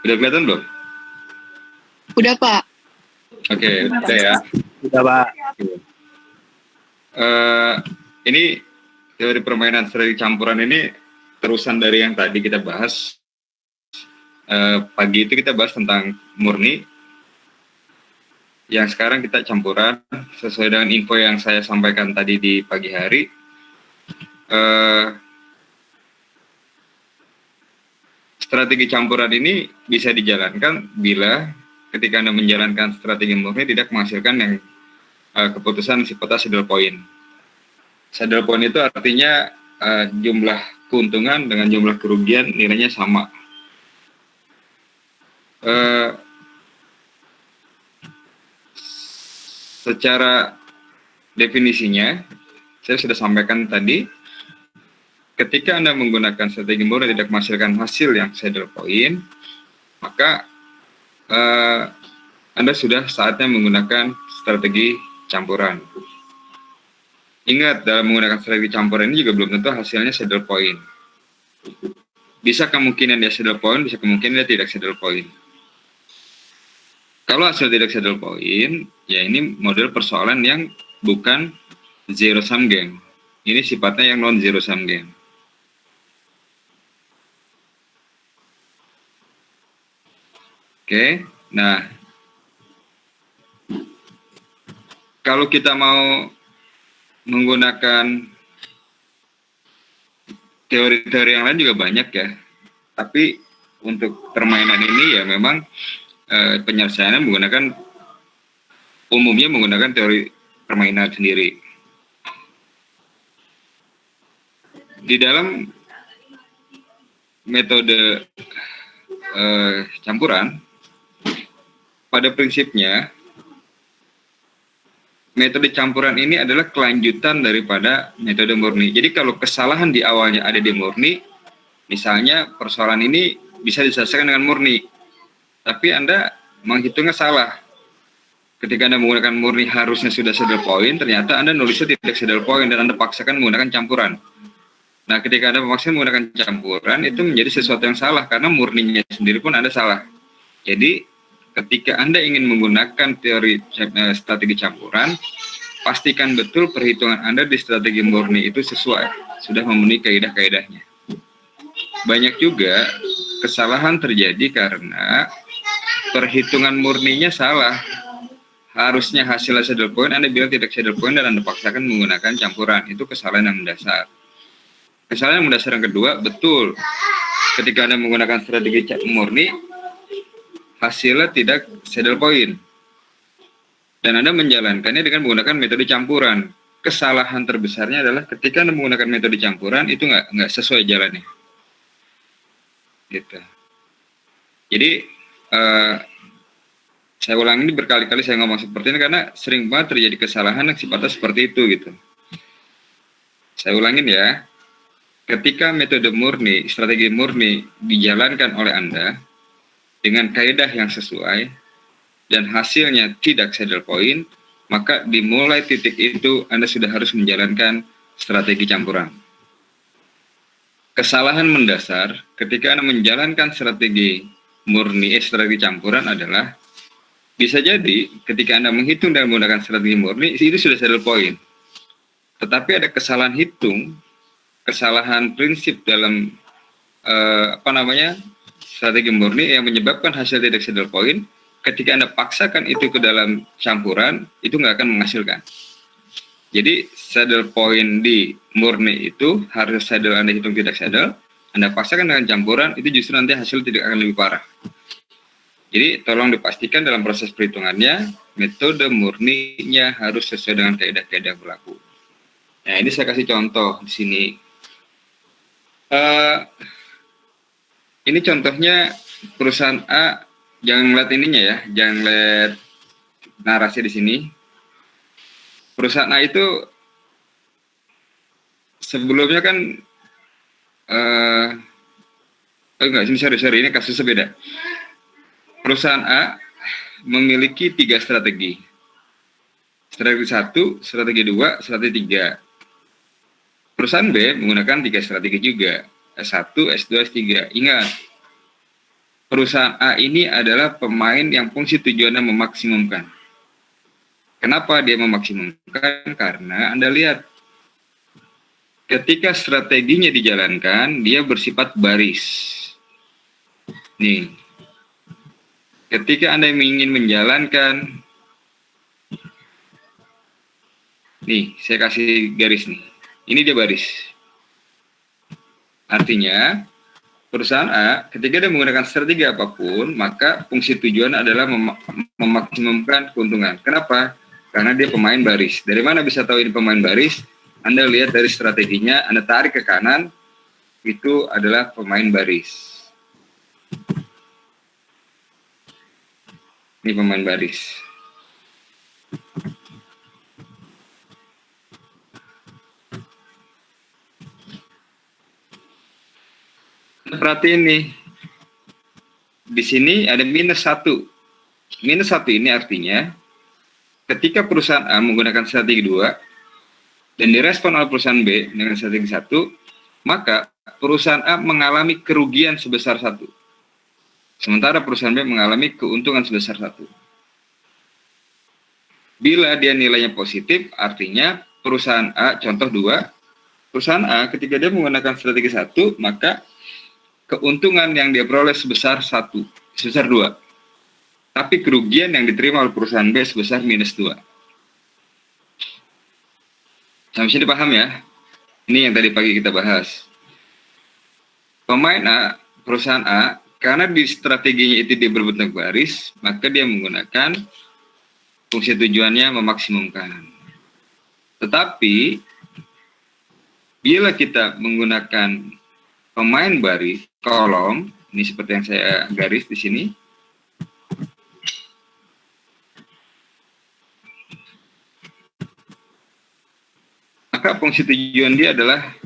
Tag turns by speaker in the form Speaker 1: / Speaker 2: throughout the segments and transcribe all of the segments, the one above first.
Speaker 1: Udah kelihatan belum?
Speaker 2: Udah, Pak.
Speaker 1: Oke, udah ya.
Speaker 3: Udah, Pak.
Speaker 1: Ini teori permainan strategi campuran ini terusan dari yang tadi kita bahas. Pagi itu kita bahas tentang murni. Yang sekarang kita campuran sesuai dengan info yang saya sampaikan tadi di pagi hari. Strategi campuran ini bisa dijalankan bila ketika Anda menjalankan strategi murni tidak menghasilkan yang keputusan sifatnya saddle point. Saddle point itu artinya jumlah keuntungan dengan jumlah kerugian nilainya sama. Secara definisinya, saya sudah sampaikan tadi, ketika Anda menggunakan strategi murni tidak menghasilkan hasil yang saddle point, maka Anda sudah saatnya menggunakan strategi campuran. Ingat, dalam menggunakan strategi campuran ini juga belum tentu hasilnya saddle point. Bisa kemungkinan dia saddle point, bisa kemungkinan dia tidak saddle point. Kalau hasil tidak saddle point, ya ini model persoalan yang bukan zero sum game. Ini sifatnya yang non zero sum game. Oke, nah kalau kita mau menggunakan teori-teori yang lain juga banyak ya, tapi untuk permainan ini ya memang penyelesaiannya umumnya menggunakan teori permainan sendiri. Di dalam metode campuran, pada prinsipnya metode campuran ini adalah kelanjutan daripada metode murni. Jadi kalau kesalahan di awalnya ada di murni, misalnya persoalan ini bisa diselesaikan dengan murni, tapi Anda menghitungnya salah. Ketika Anda menggunakan murni harusnya sudah saddle point, ternyata Anda nulisnya tidak saddle point dan Anda paksakan menggunakan campuran. Nah, ketika Anda memaksa menggunakan campuran, itu menjadi sesuatu yang salah karena murninya sendiri pun Anda salah. Jadi ketika Anda ingin menggunakan teori strategi campuran, pastikan betul perhitungan Anda di strategi murni itu sesuai, sudah memenuhi kaidah-kaidahnya. Banyak juga kesalahan terjadi karena perhitungan murninya salah. Harusnya hasilnya saddle point, Anda bilang tidak saddle point dan Anda paksakan menggunakan campuran. Itu kesalahan yang mendasar. Kesalahan yang mendasar yang kedua, betul. Ketika Anda menggunakan strategi murni, hasilnya tidak saddle point. Dan Anda menjalankannya dengan menggunakan metode campuran. Kesalahan terbesarnya adalah ketika Anda menggunakan metode campuran, itu nggak sesuai jalannya. Gitu. Jadi, saya ulangi ini berkali-kali saya ngomong seperti ini karena sering banget terjadi kesalahan yang sifatnya seperti itu gitu. Saya ulangin ya. Ketika metode murni, strategi murni dijalankan oleh Anda dengan kaidah yang sesuai dan hasilnya tidak saddle point, maka dimulai titik itu Anda sudah harus menjalankan strategi campuran. Kesalahan mendasar ketika Anda menjalankan strategi murni, strategi campuran adalah bisa jadi ketika Anda menghitung dan menggunakan strategi murni, itu sudah saddle point. Tetapi ada kesalahan hitung, kesalahan prinsip dalam strategi murni yang menyebabkan hasil tidak saddle point. Ketika Anda paksakan itu ke dalam campuran, itu nggak akan menghasilkan. Jadi saddle point di murni itu harus saddle Anda hitung tidak saddle, Anda paksakan dengan campuran, itu justru nanti hasil tidak akan lebih parah. Jadi tolong dipastikan dalam proses perhitungannya, metode murninya harus sesuai dengan kaidah-kaidah yang berlaku. Nah, ini saya kasih contoh di sini. Ini contohnya perusahaan A, jangan lihat ininya ya, jangan lihat narasi di sini. Perusahaan A itu sebelumnya kan, sorry, ini kasusnya beda. Perusahaan A memiliki 3 strategi. Strategi 1, strategi 2, strategi 3. Perusahaan B menggunakan 3 strategi juga. S1, S2, S3. Ingat, perusahaan A ini adalah pemain yang fungsi tujuannya memaksimumkan. Kenapa dia memaksimumkan? Karena Anda lihat, ketika strateginya dijalankan, dia bersifat baris. Nih, ketika Anda ingin menjalankan, nih, saya kasih garis nih. Ini dia baris. Artinya, perusahaan A, ketika dia menggunakan strategi apapun, maka fungsi tujuan adalah memaksimumkan keuntungan. Kenapa? Karena dia pemain baris. Dari mana bisa tahu ini pemain baris? Anda lihat dari strateginya, Anda tarik ke kanan, itu adalah pemain baris. Ini pemain baris. Perhatiin nih, di sini ada -1. -1 ini artinya ketika perusahaan A menggunakan strategi 2 dan direspon oleh perusahaan B dengan strategi 1, maka perusahaan A mengalami kerugian sebesar 1. Sementara perusahaan B mengalami keuntungan sebesar 1. Bila dia nilainya positif, artinya perusahaan A, contoh 2, perusahaan A ketika dia menggunakan strategi 1, maka keuntungan yang dia peroleh sebesar 2. Tapi kerugian yang diterima oleh perusahaan B sebesar -2. Sampai sini paham ya? Ini yang tadi pagi kita bahas. Pemain A, perusahaan A, karena di strateginya itu dia berbentuk baris, maka dia menggunakan fungsi tujuannya memaksimumkan. Tetapi, bila kita menggunakan pemain baris, kolom, ini seperti yang saya garis di sini. Maka fungsi tujuan dia adalah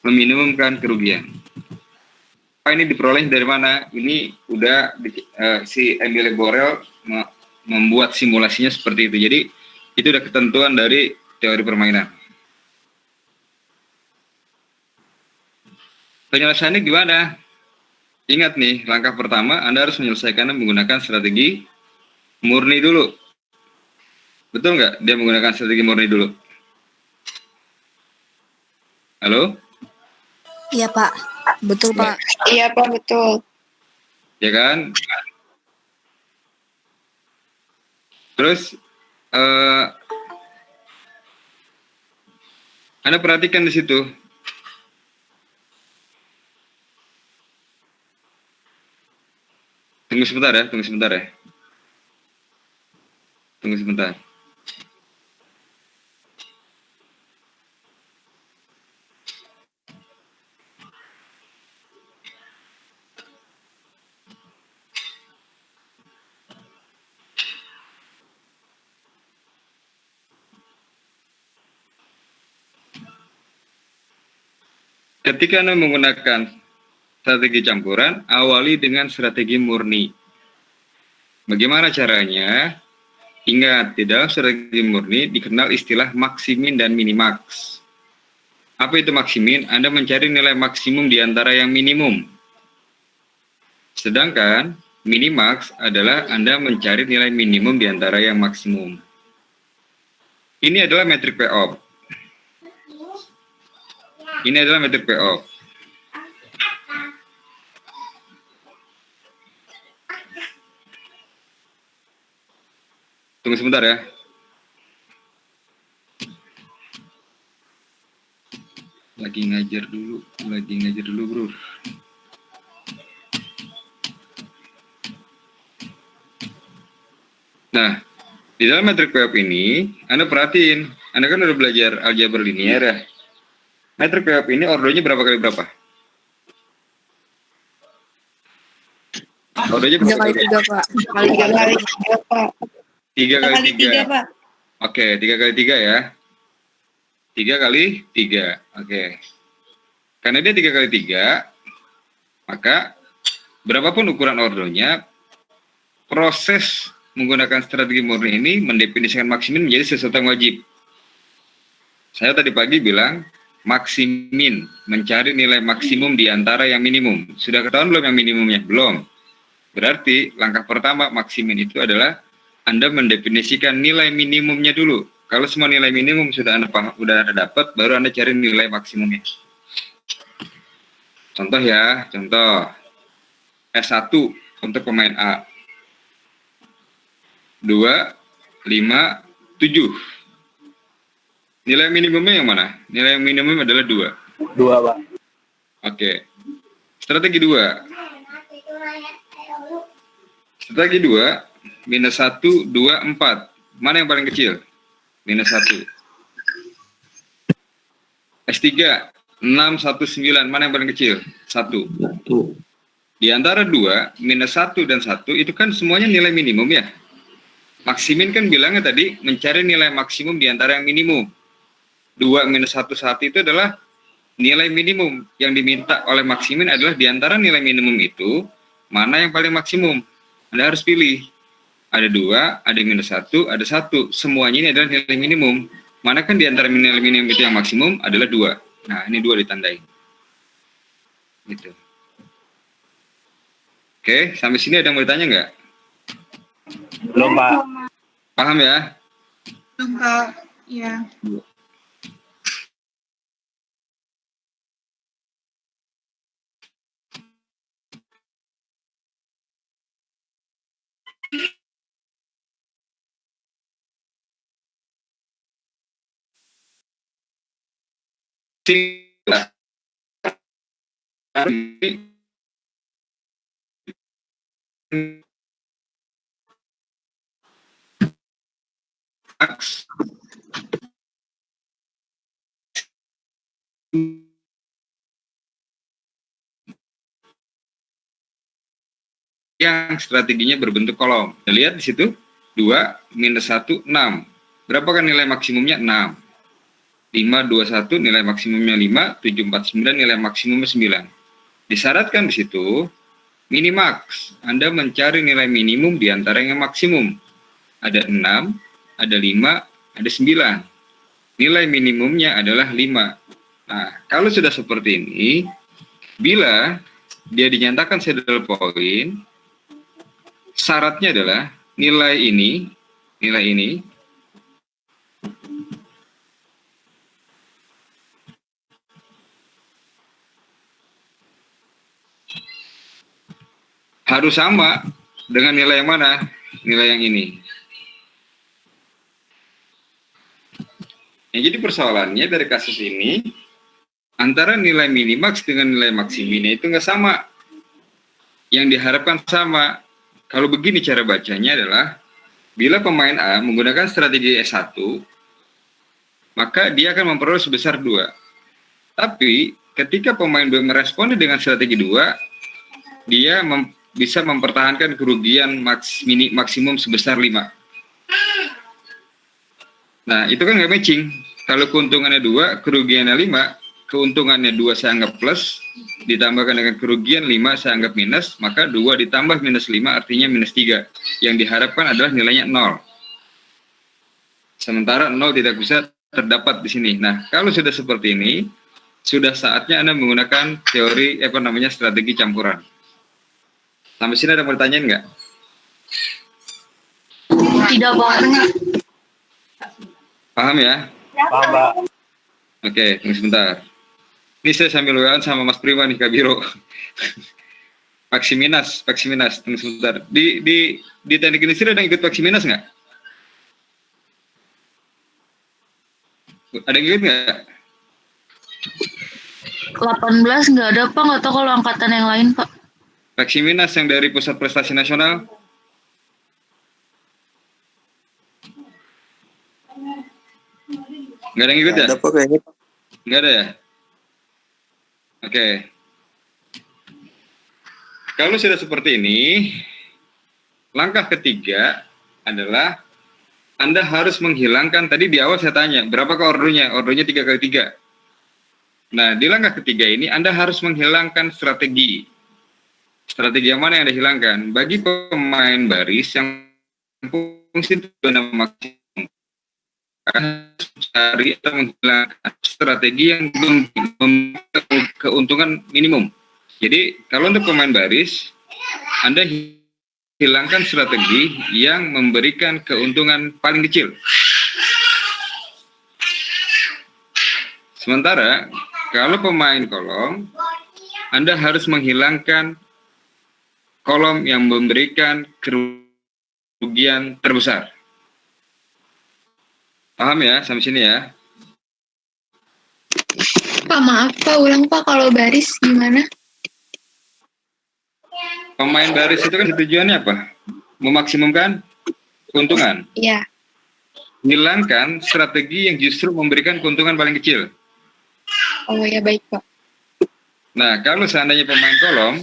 Speaker 1: meminimumkan kerugian. Apa ini diperoleh dari mana? Ini udah si Emile Borel membuat simulasinya seperti itu. Jadi itu udah ketentuan dari teori permainan. Penyelesaiannya gimana? Ingat nih, langkah pertama Anda harus menyelesaikannya menggunakan strategi murni dulu. Betul nggak? Dia menggunakan strategi murni dulu. Halo?
Speaker 3: Iya Pak, betul Pak.
Speaker 2: Iya Pak, betul.
Speaker 1: Ya kan? Terus, Anda perhatikan di situ. Tunggu sebentar ya. Tunggu sebentar. Ketika Anda menggunakan strategi campuran, awali dengan strategi murni. Bagaimana caranya? Ingat, di dalam strategi murni dikenal istilah maksimin dan minimax. Apa itu maksimin? Anda mencari nilai maksimum di antara yang minimum. Sedangkan minimax adalah Anda mencari nilai minimum di antara yang maksimum. Ini adalah metrik payoff. Ini adalah metrik payoff. Tunggu sebentar ya. Lagi ngajar dulu bro. Nah, di dalam metrik payoff ini, Anda perhatiin, Anda kan udah belajar aljabar linier ya. Metrik payoff ini ordernya berapa kali berapa? Ordernya berapa kali?
Speaker 3: 3 Pak.
Speaker 2: 3 kali 3 Pak.
Speaker 1: 3 kali 3.
Speaker 2: Pak.
Speaker 1: Oke, 3 kali 3 ya. 3 kali 3. Oke. Karena dia 3 kali 3, maka berapapun ukuran ordernya, proses menggunakan strategi murni ini mendefinisikan maksimin menjadi sesuatu yang wajib. Saya tadi pagi bilang, maksimin, mencari nilai maksimum di antara yang minimum. Sudah ketahuan belum yang minimumnya? Belum. Berarti langkah pertama maksimin itu adalah Anda mendefinisikan nilai minimumnya dulu. Kalau semua nilai minimum sudah Anda dapat, baru Anda cari nilai maksimumnya. Contoh ya, contoh S1 untuk pemain A. 2, 5, 7. Nilai minimumnya yang mana? Nilai minimum adalah 2.
Speaker 4: 2, Pak.
Speaker 1: Oke. Strategi 2. Strategi 2, minus 1, 2, 4. Mana yang paling kecil? Minus 1. S3, 6, 1, 9. Mana yang paling kecil? 1. Di antara 2, minus 1 dan 1, itu kan semuanya nilai minimum ya. Maksimin kan bilangnya tadi, mencari nilai maksimum di antara yang minimum. 2 minus 1, 1 itu adalah nilai minimum. Yang diminta oleh maksimin adalah di antara nilai minimum itu, mana yang paling maksimum. Anda harus pilih. Ada 2, ada minus 1, ada 1. Semuanya ini adalah nilai minimum. Mana kan di antara nilai minimum itu yang maksimum adalah 2. Nah, ini 2 ditandai. Gitu. Oke, sampai sini ada yang mau ditanya nggak?
Speaker 4: Belum, Pak.
Speaker 1: Paham ya?
Speaker 3: Belum, Pak. Iya. Yang strateginya berbentuk kolom. Lihat di situ, 2 minus 1, 6. Berapa kan nilai maksimumnya? 6. 5, 2, 1, nilai maksimumnya 5, 7, 4, 9, nilai maksimumnya 9. Disyaratkan di situ, minimax. Anda mencari nilai minimum di antara yang maksimum. Ada 6, ada 5, ada 9. Nilai minimumnya adalah 5. Nah, kalau sudah seperti ini, bila dia dinyatakan saddle point, syaratnya adalah nilai ini harus sama dengan nilai yang mana? Nilai yang ini. Jadi persoalannya dari kasus ini, antara nilai minimax dengan nilai maksiminnya itu nggak sama. Yang diharapkan sama. Kalau begini cara bacanya adalah, bila pemain A menggunakan strategi S1, maka dia akan memperoleh sebesar 2. Tapi, ketika pemain B meresponi dengan strategi 2, dia bisa mempertahankan kerugian maksimum sebesar 5. Nah, itu kan nggak matching. Kalau keuntungannya 2, kerugiannya 5, keuntungannya 2 saya anggap plus, ditambahkan dengan kerugian 5 saya anggap minus, maka 2 ditambah minus 5 artinya minus 3. Yang diharapkan adalah nilainya 0. Sementara 0 tidak bisa terdapat di sini. Nah, kalau sudah seperti ini, sudah saatnya Anda menggunakan teori strategi campuran. Sampai sini ada mau ditanyain nggak? Tidak, Pak.
Speaker 1: Paham ya?
Speaker 4: Paham, Pak.
Speaker 1: Oke, tunggu sebentar. Ini saya sambil WA sama Mas Prima nih, Kabiro. Maksiminas, tunggu sebentar. Di teknik industri ada yang ikut Maksiminas nggak? Ada yang ikut nggak?
Speaker 3: 18 nggak ada, Pak. Nggak tahu kalau angkatan yang lain, Pak.
Speaker 1: Maksiminas yang dari Pusat Prestasi Nasional? Nggak ada yang ikut ya?
Speaker 4: Ada, Pak, kayaknya.
Speaker 1: Nggak ada ya? Oke. Kalau sudah seperti ini, langkah ketiga adalah Anda harus menghilangkan, tadi di awal saya tanya, berapakah ordernya? Ordernya 3x3. Nah, di langkah ketiga ini Anda harus menghilangkan strategi. Strategi yang mana yang Anda hilangkan? Bagi pemain baris yang fungsi tujuan maksimum, cari atau menghilangkan strategi yang keuntungan minimum. Jadi kalau untuk pemain baris, Anda hilangkan strategi yang memberikan keuntungan paling kecil. Sementara kalau pemain kolom, Anda harus menghilangkan kolom yang memberikan kerugian terbesar. Paham ya sampai sini ya?
Speaker 5: Pak, maaf Pak, ulang Pak, kalau baris gimana?
Speaker 1: Pemain baris itu kan tujuannya apa? Memaksimumkan keuntungan.
Speaker 5: Iya.
Speaker 1: Hilangkan strategi yang justru memberikan keuntungan paling kecil.
Speaker 5: Oh ya, baik Pak.
Speaker 1: Nah, kalau seandainya pemain kolom,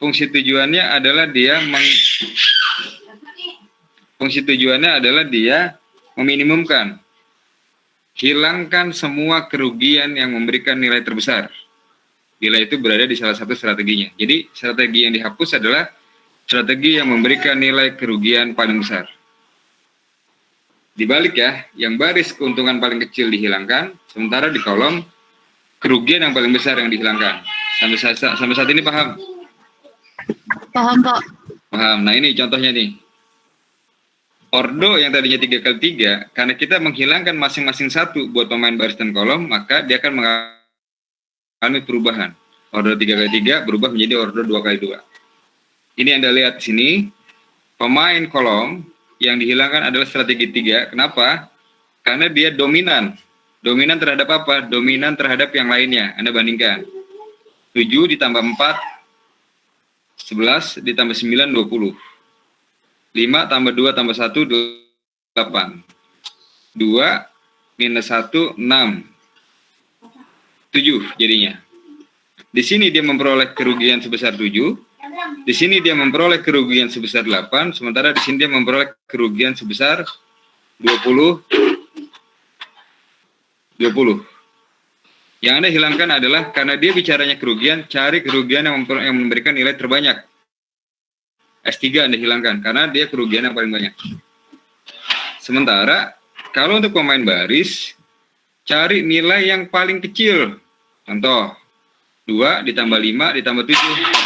Speaker 1: fungsi tujuannya adalah dia meminimumkan, hilangkan semua kerugian yang memberikan nilai terbesar. Bila itu berada di salah satu strateginya. Jadi strategi yang dihapus adalah strategi yang memberikan nilai kerugian paling besar. Dibalik ya, yang baris keuntungan paling kecil dihilangkan, sementara di kolom kerugian yang paling besar yang dihilangkan. Sampai saat ini paham?
Speaker 5: Paham Pak.
Speaker 1: Paham. Nah ini contohnya nih. Ordo yang tadinya 3x3, karena kita menghilangkan masing-masing satu buat pemain baris dan kolom, maka dia akan mengalami perubahan. Ordo 3x3 berubah menjadi ordo 2x2. Ini Anda lihat di sini, pemain kolom yang dihilangkan adalah strategi 3. Kenapa? Karena dia dominan. Dominan terhadap apa? Dominan terhadap yang lainnya. Anda bandingkan. 7 ditambah 4, 11 ditambah 9, 20. 5 tambah 2 tambah 1, 8. 2 minus 1, 6. 7 jadinya. Di sini dia memperoleh kerugian sebesar 7. Di sini dia memperoleh kerugian sebesar 8. Sementara di sini dia memperoleh kerugian sebesar 20. Yang Anda hilangkan adalah karena dia bicaranya kerugian, cari kerugian yang memberikan nilai terbanyak. S3 Anda hilangkan karena dia kerugian yang paling banyak. Sementara kalau untuk pemain baris, cari nilai yang paling kecil. Contoh, 2 ditambah 5 ditambah 7,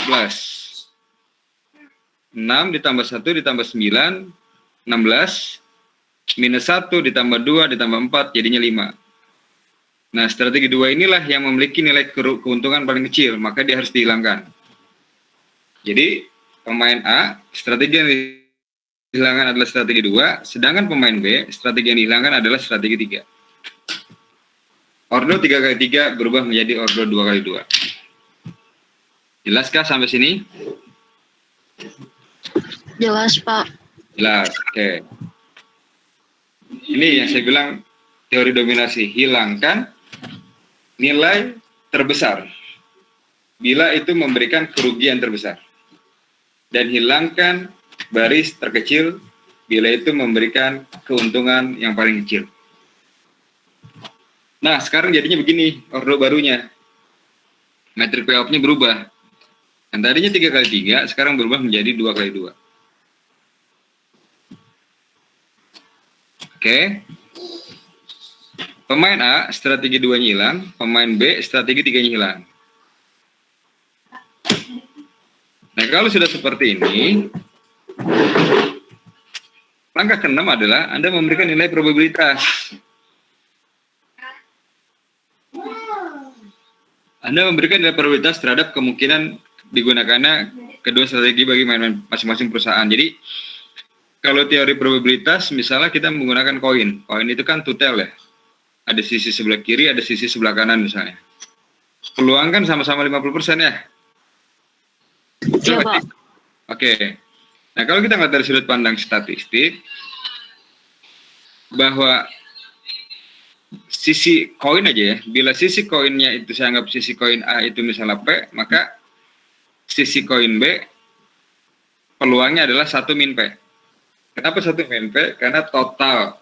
Speaker 1: 14. 6 ditambah 1 ditambah 9, 16. Minus 1 ditambah 2 ditambah 4, jadinya 5. Nah, strategi 2 inilah yang memiliki nilai keuntungan paling kecil, maka dia harus dihilangkan. Jadi, pemain A, strategi yang dihilangkan adalah strategi 2, sedangkan pemain B, strategi yang dihilangkan adalah strategi 3. Ordo 3x3 berubah menjadi ordo 2x2. Jelaskah sampai sini?
Speaker 5: Jelas Pak.
Speaker 1: Jelas, oke. Ini yang saya bilang teori dominasi, hilangkan nilai terbesar bila itu memberikan kerugian terbesar. Dan hilangkan baris terkecil bila itu memberikan keuntungan yang paling kecil. Nah, sekarang jadinya begini, ordo barunya. Metrik payoff-nya berubah. Yang tadinya 3x3, sekarang berubah menjadi 2x2. Oke. Pemain A, strategi 2-nya hilang. Pemain B, strategi 3-nya hilang. Nah, kalau sudah seperti ini, langkah ke-6 adalah Anda memberikan nilai probabilitas. Anda memberikan nilai probabilitas terhadap kemungkinan digunakannya kedua strategi bagi masing-masing perusahaan. Jadi, kalau teori probabilitas, misalnya kita menggunakan koin. Koin itu kan two tail ya. Ada sisi sebelah kiri, ada sisi sebelah kanan misalnya. Peluang kan sama-sama 50% ya?
Speaker 5: Iya, Pak.
Speaker 1: Oke. Nah, kalau kita nggak dari sudut pandang statistik, bahwa sisi koin aja ya, bila sisi koinnya itu saya anggap sisi koin A itu misalnya P, maka sisi koin B peluangnya adalah 1 min P. Kenapa 1 min P? Karena total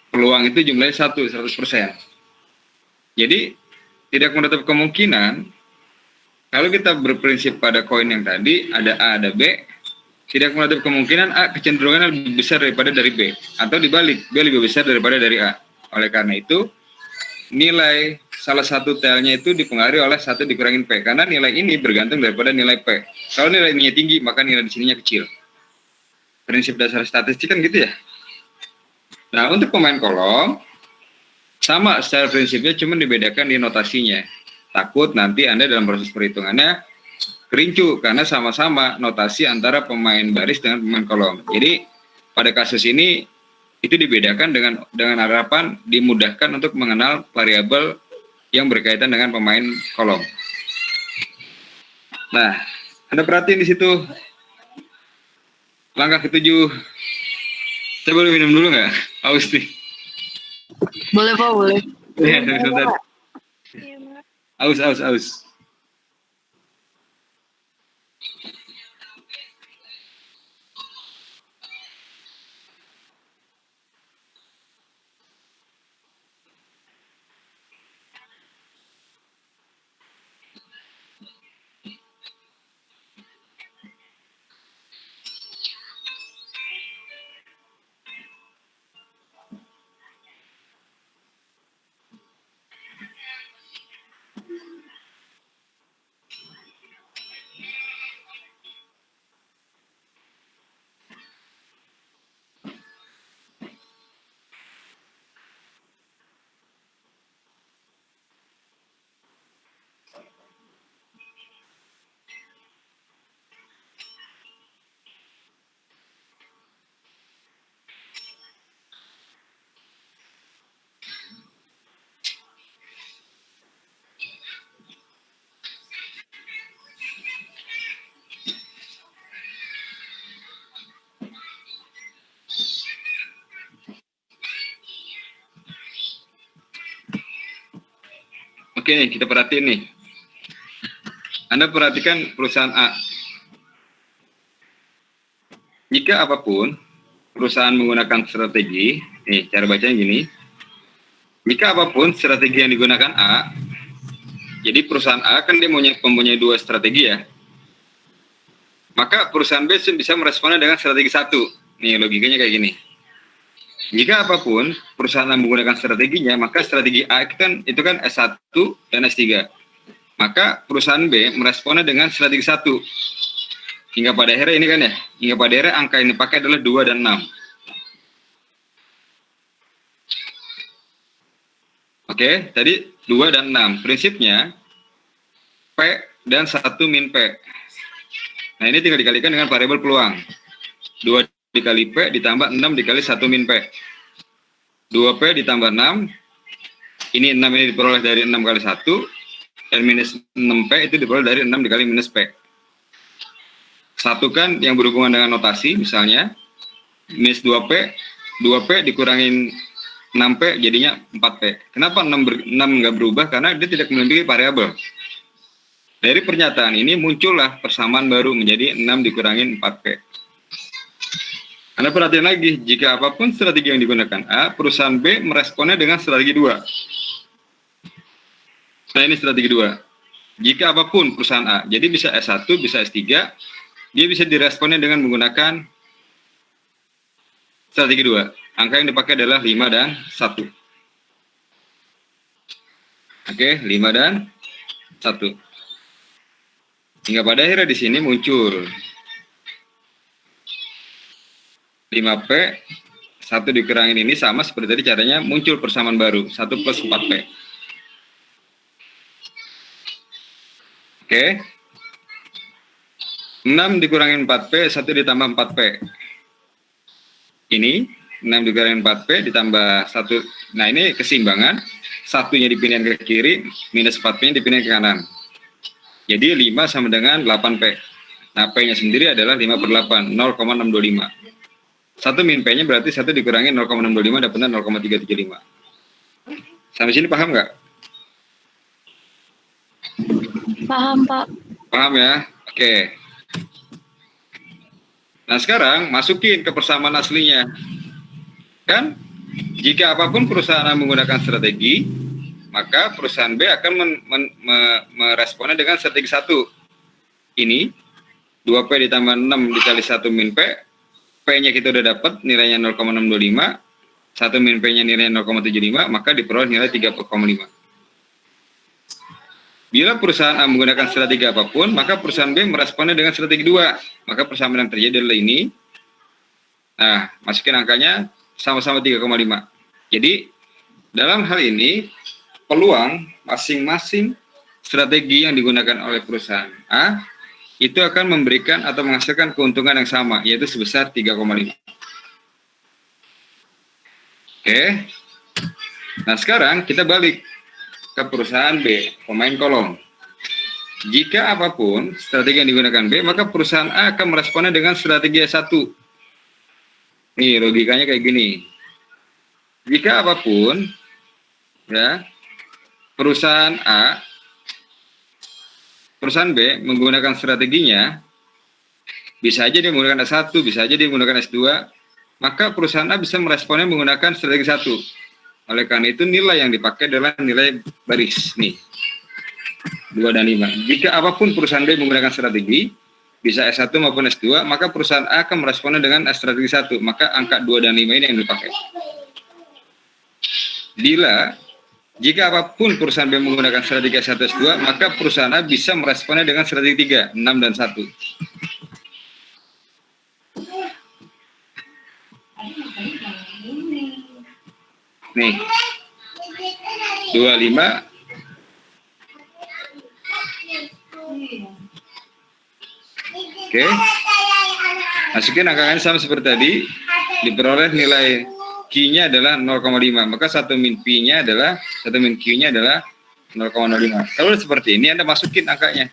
Speaker 1: peluang itu jumlahnya 100%. Jadi, tidak menutup kemungkinan, kalau kita berprinsip pada koin yang tadi, ada A, ada B, tidak menutup kemungkinan A kecenderungan lebih besar daripada dari B. Atau dibalik, B lebih besar daripada dari A. Oleh karena itu, nilai salah satu tailnya itu dipengaruhi oleh 1 dikurangin P, karena nilai ini bergantung daripada nilai P. Kalau nilai ininya tinggi, maka nilai di sininya kecil. Prinsip dasar statistik kan gitu ya. Nah, untuk pemain kolom, sama secara prinsipnya, cuma dibedakan di notasinya. Takut nanti Anda dalam proses perhitungannya kerincu, karena sama-sama notasi antara pemain baris dengan pemain kolom. Jadi, pada kasus ini, itu dibedakan dengan harapan dimudahkan untuk mengenal variabel yang berkaitan dengan pemain kolom. Nah, Anda perhatiin di situ langkah ke-7. Saya boleh minum dulu nggak? Aus nih.
Speaker 5: Boleh Pak, boleh.
Speaker 1: Ya, sebentar. Aus. Oke nih, kita perhatiin nih. Anda perhatikan perusahaan A. Jika apapun perusahaan menggunakan strategi, nih cara bacanya gini. Jika apapun strategi yang digunakan A, jadi perusahaan A kan dia mempunyai 2 strategi ya. Maka perusahaan B bisa meresponnya dengan strategi 1. Nih logikanya kayak gini. Jika apapun perusahaan A menggunakan strateginya, maka strategi A itu kan S1 dan S3. Maka perusahaan B meresponnya dengan strategi 1. Hingga pada akhirnya ini kan ya, hingga pada akhirnya angka yang dipakai adalah 2 dan 6. Oke, tadi 2 dan 6. Prinsipnya, P dan 1 min P. Nah, ini tinggal dikalikan dengan variabel peluang. 2 dikali P ditambah 6 dikali 1 min P. 2P ditambah 6. Ini 6 ini diperoleh dari 6 kali 1. Dan minus 6P itu diperoleh dari 6 dikali minus P. 1 kan yang berhubungan dengan notasi, misalnya. Minus 2P. 2P dikurangin 6P jadinya 4P. Kenapa 6 nggak berubah? Karena dia tidak memiliki variabel. Dari pernyataan ini muncullah persamaan baru menjadi 6 dikurangin 4P. Anda perhatian lagi, jika apapun strategi yang digunakan A, perusahaan B meresponnya dengan strategi 2. Nah ini strategi 2. Jika apapun perusahaan A, jadi bisa S1, bisa S3, dia bisa diresponnya dengan menggunakan strategi 2. Angka yang dipakai adalah 5 dan 1. Oke, 5 dan 1. Hingga pada akhirnya di sini muncul 5P, 1 dikurangin ini sama seperti tadi caranya, muncul persamaan baru, 1 plus 4P. Oke. 6 dikurangin 4P, 1 ditambah 4P. Ini, 6 dikurangin 4P ditambah 1. Nah ini keseimbangan, 1-nya dipindahin ke kiri, minus 4P-nya dipindahin ke kanan. Jadi 5 sama dengan 8P. Nah P-nya sendiri adalah 5 per 8, 0,625. 1 min P-nya berarti 1 dikurangi 0,625 dapatnya 0,375. Sampai sini paham nggak?
Speaker 5: Paham Pak.
Speaker 1: Paham ya? Oke. Nah sekarang masukin ke persamaan aslinya. Kan? Jika apapun perusahaan A menggunakan strategi, maka perusahaan B akan meresponnya dengan strategi 1. Ini 2P ditambah 6 dikali 1 min P. P-nya kita udah dapat nilainya 0,625, 1 min P-nya nilainya 0,75, maka diperoleh nilai 3,5. Bila perusahaan A menggunakan strategi apapun, maka perusahaan B meresponnya dengan strategi 2. Maka persamaan yang terjadi adalah ini. Nah, masukin angkanya sama-sama 3,5. Jadi, dalam hal ini, peluang masing-masing strategi yang digunakan oleh perusahaan A itu akan memberikan atau menghasilkan keuntungan yang sama, yaitu sebesar 3,5. Oke. Nah, sekarang kita balik ke perusahaan B, pemain kolom. Jika apapun strategi yang digunakan B, maka perusahaan A akan meresponnya dengan strategi S1. Nih, logikanya kayak gini. Jika apapun, ya, perusahaan B menggunakan strateginya, bisa aja dia menggunakan S1, bisa aja dia menggunakan S2, maka perusahaan A bisa meresponnya menggunakan strategi 1. Oleh karena itu, nilai yang dipakai adalah nilai baris, nih. 2 dan 5. Jika apapun perusahaan B menggunakan strategi, bisa S1 maupun S2, maka perusahaan A akan meresponnya dengan strategi 1. Maka angka 2 dan 5 ini yang dipakai. Jika apapun perusahaan B menggunakan strategi S1 S2, maka perusahaan A bisa meresponnya dengan strategi 3, 6 dan 1. Nih. 25. Oke. Masukin angka sama seperti tadi, diperoleh nilai Q-nya adalah 0,5. Maka 1 min P-nya adalah 1 min Q-nya adalah 0,05. Kalau seperti ini Anda masukin angkanya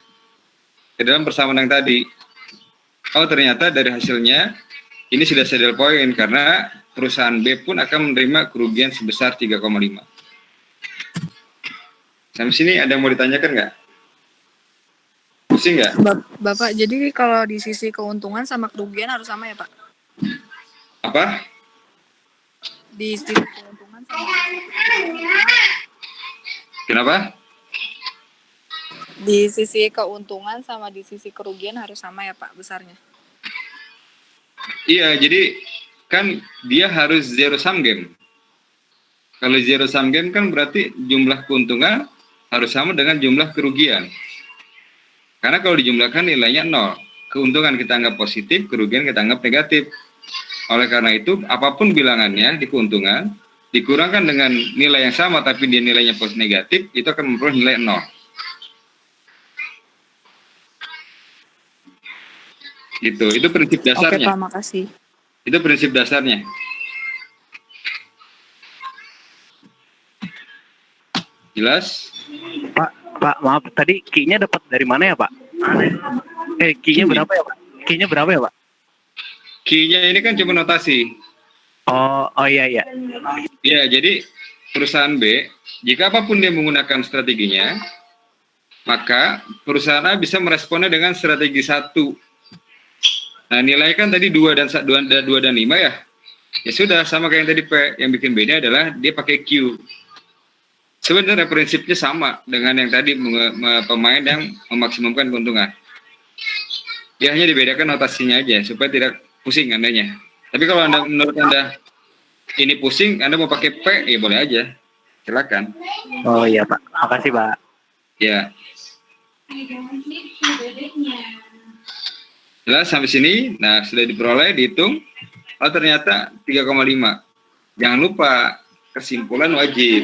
Speaker 1: ke dalam persamaan yang tadi. Oh, ternyata dari hasilnya ini sudah saddle point karena perusahaan B pun akan menerima kerugian sebesar 3,5. Sampai sini ada yang mau ditanyakan nggak? Pusing nggak?
Speaker 5: Bapak, jadi kalau di sisi keuntungan sama kerugian harus sama ya, Pak?
Speaker 1: Apa?
Speaker 5: Di sisi keuntungan sama
Speaker 1: Kenapa?
Speaker 5: di sisi keuntungan sama di sisi kerugian harus sama ya, Pak, besarnya?
Speaker 1: Iya, jadi kan dia harus zero sum game. Kalau zero sum game kan berarti jumlah keuntungan harus sama dengan jumlah kerugian. Karena kalau dijumlahkan nilainya 0. Keuntungan kita anggap positif, kerugian kita anggap negatif. Oleh karena itu, apapun bilangannya di keuntungan, dikurangkan dengan nilai yang sama tapi dia nilainya negatif, itu akan memperoleh nilai 0. Gitu, itu prinsip dasarnya.
Speaker 5: Oke, Pak, makasih.
Speaker 1: Itu prinsip dasarnya. Jelas?
Speaker 4: Pak, maaf, tadi Q-nya dapat dari mana ya, Pak? Q-nya berapa ya, Pak? Q-nya berapa ya, Pak?
Speaker 1: Q-nya ini kan cuma notasi.
Speaker 4: Oh iya.
Speaker 1: Ya, jadi perusahaan B, jika apapun dia menggunakan strateginya, maka perusahaan A bisa meresponnya dengan strategi 1. Nah, nilai kan tadi 2 dan 5 ya. Ya sudah, sama kayak yang tadi P. Yang bikin beda adalah dia pakai Q. Sebenarnya prinsipnya sama dengan yang tadi pemain yang memaksimumkan keuntungan. Dia hanya dibedakan notasinya aja supaya tidak pusing Andanya. Tapi kalau menurut Anda ini pusing, Anda mau pakai P, ya boleh aja. Silakan.
Speaker 4: Oh iya, Pak. Makasih, Pak.
Speaker 1: Ya. Jelas sampai sini. Nah, sudah diperoleh, dihitung. Oh, ternyata 3,5. Jangan lupa kesimpulan wajib.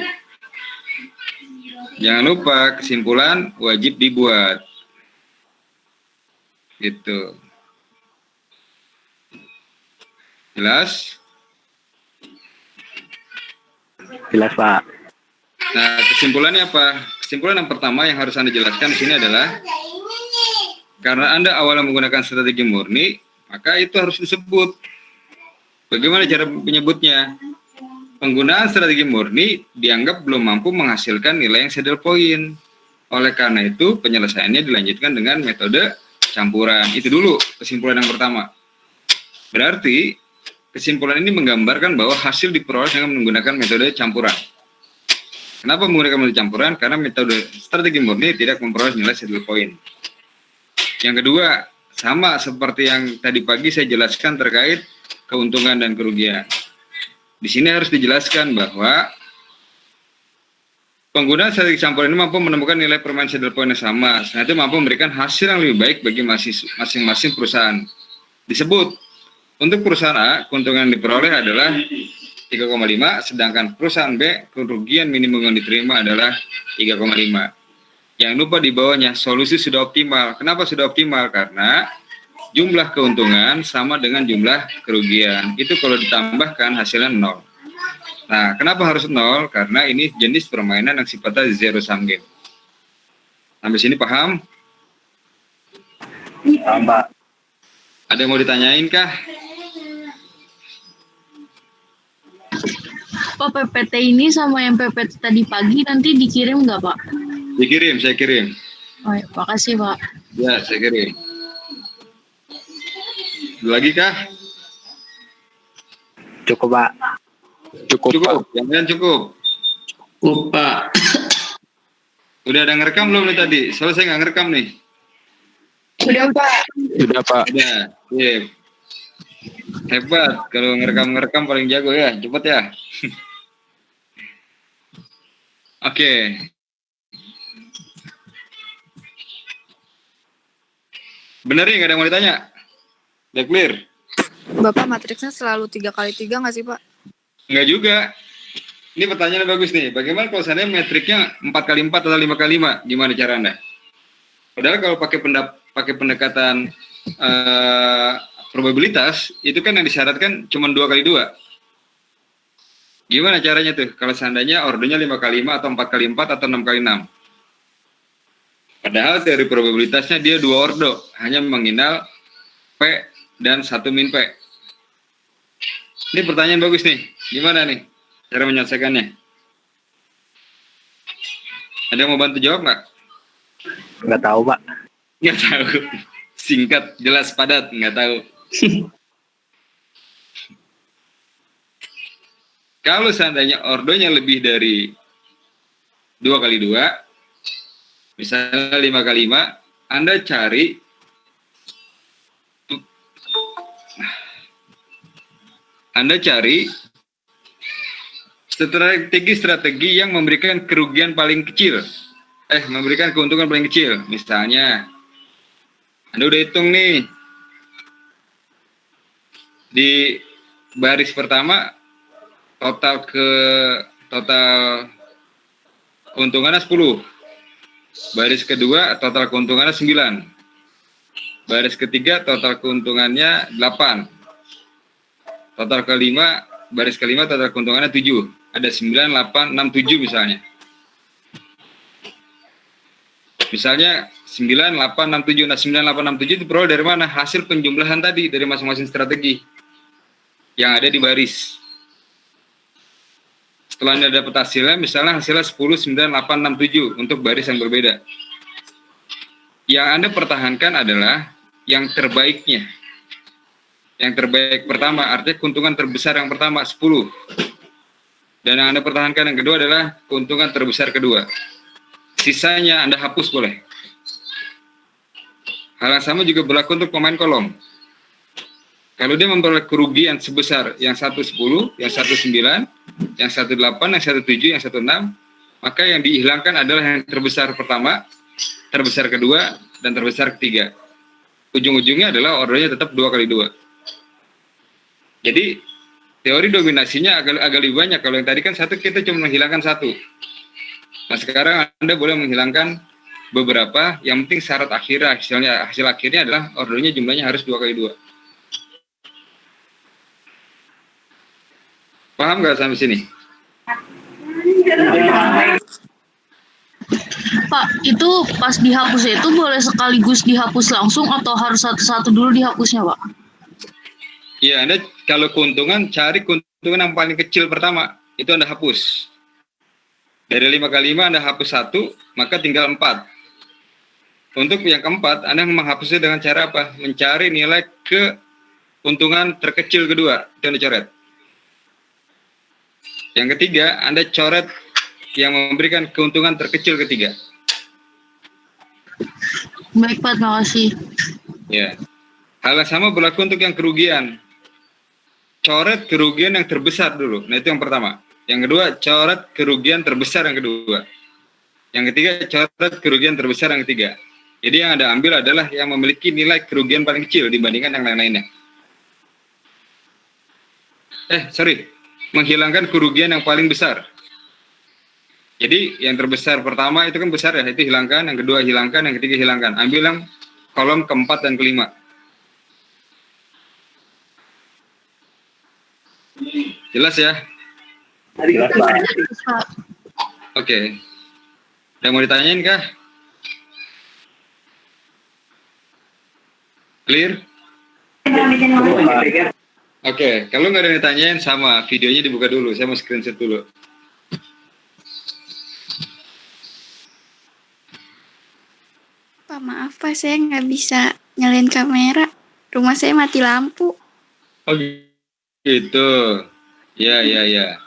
Speaker 1: Jangan lupa kesimpulan wajib dibuat. Gitu. Jelas?
Speaker 4: Jelas, Pak.
Speaker 1: Nah, kesimpulannya apa? Kesimpulan yang pertama yang harus Anda jelaskan di sini adalah karena Anda awalnya menggunakan strategi murni, maka itu harus disebut. Bagaimana cara menyebutnya? Penggunaan strategi murni dianggap belum mampu menghasilkan nilai yang saddle point. Oleh karena itu, penyelesaiannya dilanjutkan dengan metode campuran. Itu dulu kesimpulan yang pertama. Berarti, kesimpulan ini menggambarkan bahwa hasil diperoleh dengan menggunakan metode campuran. Kenapa menggunakan metode campuran? Karena metode strategi murni tidak memperoleh nilai saddle point. Yang kedua, sama seperti yang tadi pagi saya jelaskan terkait keuntungan dan kerugian. Di sini harus dijelaskan bahwa Pengguna strategi sampel ini mampu menemukan nilai permain saddle point yang sama, selain itu mampu memberikan hasil yang lebih baik bagi masing-masing perusahaan. Disebut, untuk perusahaan A, keuntungan yang diperoleh adalah 3,5, sedangkan perusahaan B, kerugian minimum yang diterima adalah 3,5. Yang lupa di bawahnya, solusi sudah optimal. Kenapa sudah optimal? Karena jumlah keuntungan sama dengan jumlah kerugian. Itu kalau ditambahkan hasilnya 0. Nah, kenapa harus 0? Karena ini jenis permainan yang sifatnya zero sum game. Sampai sini paham?
Speaker 4: Paham, Pak.
Speaker 1: Ada yang mau ditanyain kah?
Speaker 6: Pak, PPT ini sama yang PPT tadi pagi nanti dikirim nggak, Pak?
Speaker 1: Dikirim, saya kirim.
Speaker 6: Oh, ya, makasih, Pak.
Speaker 1: Ya, saya kirim. Lagi kah?
Speaker 4: Cukup, Pak.
Speaker 1: Cukup. Yang lain cukup.
Speaker 3: Pak.
Speaker 1: Udah ada ngerekam belum nih tadi? Soalnya saya nggak ngerekam nih.
Speaker 2: Sudah, Pak.
Speaker 4: Sudah, Pak.
Speaker 1: Udah. Iya. Hebat. Kalau ngerekam paling jago ya. Cepet ya. Oke. Bener nih, nggak ada yang mau ditanya? Udah clear?
Speaker 5: Bapak matriksnya selalu 3x3 nggak sih, Pak?
Speaker 1: Enggak juga. Ini pertanyaannya bagus nih. Bagaimana kalau seandainya metriknya 4x4 atau 5x5? Gimana cara Anda? Padahal kalau pakai pendekatan probabilitas, itu kan yang disyaratkan cuma 2x2. Gimana caranya tuh? Kalau seandainya ordonya 5x5 atau 4x4 atau 6x6? Padahal teori probabilitasnya dia 2 ordo. Hanya mengenal P dan 1 min P. Ini pertanyaan bagus nih. Gimana nih cara menyelesaikannya? Ada yang mau bantu jawab nggak?
Speaker 4: Nggak tahu, Pak.
Speaker 1: Nggak tahu. Singkat, jelas, padat. Nggak tahu. Kalau seandainya ordonya lebih dari 2x2, misalnya 5x5, Anda cari strategi yang memberikan kerugian paling kecil. Memberikan keuntungan paling kecil. Misalnya, Anda udah hitung nih. Di baris pertama, total keuntungannya 10. Baris kedua, total keuntungannya 9. Baris ketiga, total keuntungannya 8. Total kelima, baris kelima total keuntungannya 7. Ada 9, 8, 6, 7 misalnya. Misalnya 9, 8, 6, 7. Nah, 9, 8, 6, 7 diperoleh dari mana? Hasil penjumlahan tadi dari masing-masing strategi yang ada di baris. Setelah Anda dapat hasilnya, misalnya hasilnya 10, 9, 8, 6, 7 untuk baris yang berbeda. Yang Anda pertahankan adalah yang terbaiknya. Yang terbaik pertama, artinya keuntungan terbesar yang pertama, 10. Dan yang Anda pertahankan yang kedua adalah keuntungan terbesar kedua. Sisanya Anda hapus boleh. Hal yang sama juga berlaku untuk pemain kolom. Kalau dia memperoleh kerugian sebesar yang 110, yang 19, yang 18, yang 17, yang 16, maka yang dihilangkan adalah yang terbesar pertama, terbesar kedua, dan terbesar ketiga. Ujung-ujungnya adalah ordernya tetap 2x2. Jadi teori dominasinya agak lebih banyak. Kalau yang tadi kan satu, kita cuma menghilangkan satu. Nah, sekarang Anda boleh menghilangkan beberapa. Yang penting syarat akhirnya, hasil akhirnya adalah ordernya jumlahnya harus 2x2. Paham nggak sampai sini?
Speaker 6: Pak, itu pas dihapus itu boleh sekaligus dihapus langsung atau harus satu-satu dulu dihapusnya, Pak?
Speaker 1: Iya, Anda kalau keuntungan, cari keuntungan yang paling kecil pertama. Itu Anda hapus. Dari 5x5 Anda hapus 1, maka tinggal 4. Untuk yang keempat, Anda menghapusnya dengan cara apa? Mencari nilai keuntungan terkecil kedua. Itu Anda coret. Yang ketiga, Anda coret yang memberikan keuntungan terkecil ketiga.
Speaker 6: Baik, Pak, makasih.
Speaker 1: Ya. Hal yang sama berlaku untuk yang kerugian. Coret kerugian yang terbesar dulu. Nah, itu yang pertama. Yang kedua, coret kerugian terbesar yang kedua. Yang ketiga, coret kerugian terbesar yang ketiga. Jadi yang Anda ambil adalah yang memiliki nilai kerugian paling kecil dibandingkan yang lain-lainnya. Menghilangkan kerugian yang paling besar. Jadi yang terbesar pertama itu kan besar ya, itu hilangkan, yang kedua hilangkan, yang ketiga hilangkan. Ambil yang kolom keempat dan kelima. Jelas ya?
Speaker 2: Jelas, Pak.
Speaker 1: Oke. Ada mau ditanyain kah? Clear? Oke, kalau nggak ada yang ditanyain sama, videonya dibuka dulu. Saya mau screenshot dulu.
Speaker 7: Pak, maaf Pak, saya nggak bisa nyalain kamera. Rumah saya mati lampu.
Speaker 1: Oh gitu. Ya.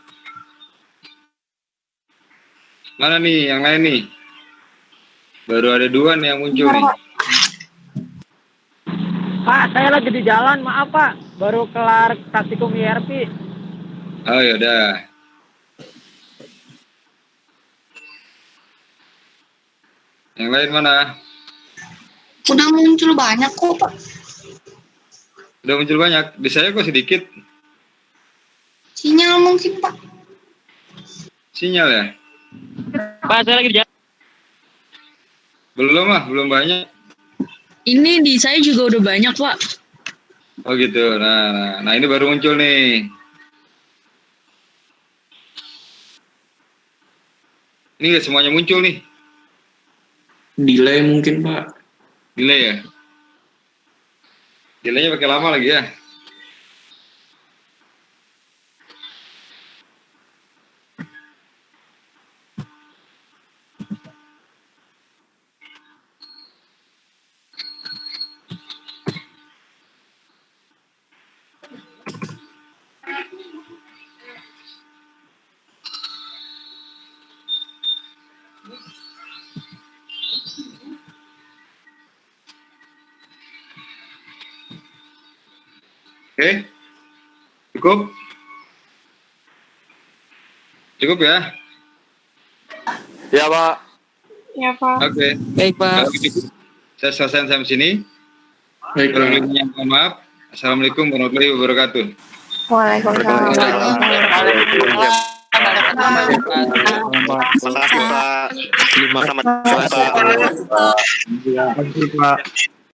Speaker 1: Mana nih yang lain nih? Baru ada 2 nih yang muncul nih.
Speaker 8: Pak, saya lagi di jalan, maaf Pak. Baru kelar praktikum IRP.
Speaker 1: Oh yaudah. Yang lain mana?
Speaker 7: Udah muncul banyak kok Pak.
Speaker 1: Udah muncul banyak. Di saya kok sedikit.
Speaker 7: Sinyal mungkin Pak.
Speaker 1: Sinyal ya?
Speaker 8: Pak, saya lagi di jalan.
Speaker 1: Belum banyak.
Speaker 6: Ini di saya juga udah banyak, Pak.
Speaker 1: Oh gitu. Nah ini baru muncul nih. Ini nggak semuanya muncul nih.
Speaker 9: Delay mungkin, Pak.
Speaker 1: Delay ya? Delaynya pakai lama lagi ya? Oke, cukup ya?
Speaker 9: Ya, Pak.
Speaker 2: Ya, Pak.
Speaker 1: Oke.
Speaker 8: Baik, Pak.
Speaker 1: Kalau gitu, saya selesai sampai sini.
Speaker 9: Baik,
Speaker 1: Kalau
Speaker 9: Pak.
Speaker 1: lebihnya mohon maaf. Assalamualaikum warahmatullahi wabarakatuh.
Speaker 2: Waalaikumsalam.
Speaker 9: Terima kasih, Pak. Terima kasih, Pak.
Speaker 4: Pak.